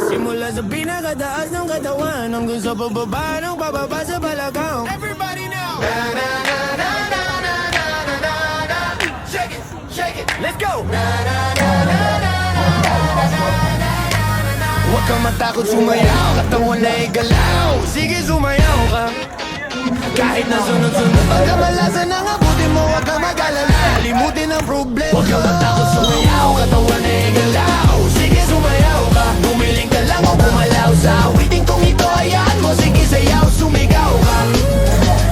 Simula sa pinakataas ng katawan hanggang sa pababa ng pababa sa balakang. Everybody now! Na na na na na na na na na na. Shake it, shake it, let's go! Na na na na na na na na na. Huwag kang matakot sumayaw, katawan na igalaw. Sige sumayaw ka. Kahit na sunod-sunod pagkamalasan ng abutin mo, huwag kang mag-alala. Limutin ang problema. Huwag kang matakot sumayaw, katawan na igalaw. Sige sumayaw ka. Bumiling ka lang o bumalaw sa awitin kong ito. Hayaan mo, sige sayaw, sumigaw ka.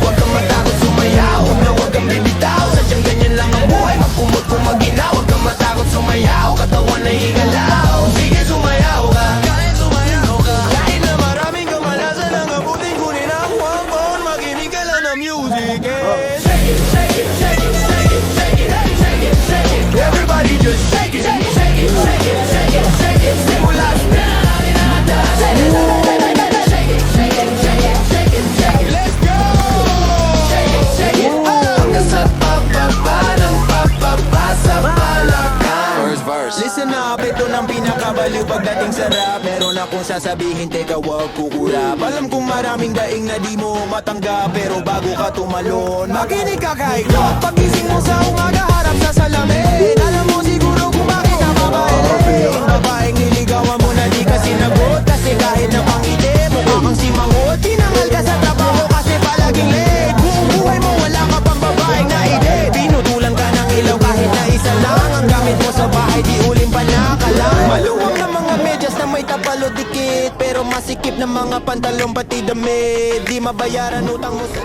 Huwag kang matakot sumayaw, huwag kang bibitaw. Sadyang ganyan lang ang buhay, magkumot kung maginaw. Huwag kang matakot sumayaw, katawan na igalaw. Sige sumayaw ka. Kahit sumayaw ka. Kahit na maraming kamalasan ang abutin, kunin ako ang phone, makinig ka lang ng music. Shake it, shake it, shake it, shake it, shake it, shake it, shake it. Everybody just shake it, shake it, shake it, shake it, shake it, shake it. Simula sa shake it, shake it, shake it, shake it, shake it, shake it. Let's go! Shake it, shake it, hanggang sa pababa ng pababa sa balakang. First verse. Listen up, ito ng pinakabaliw pagdating sa rap. Meron akong sasabihin, teka wag kukurap. Alam kong maraming daing na di mo matanggap, pero bago ka tumalon, makinig ka kay God. Pagising mo sa umaga, harap sa salamin. Alam mo siguro kung bakit ka babae. Babaeng niligawan mo na di ka sinagot, kasi kahit na pangiti, mukha kang simangot. Tinangal ka sa trabaho kasi palaging late. Buong buhay mo wala ka pang babaeng naidate. Pinutulan ka ng ilaw kahit na isa lang. Ang gamit mo sa bahay di uling panakalang. Maluwag na mga medyas na may tapalo dikit, pero masikip na mga pantalong pati damit. Di mabayaran utang mo sa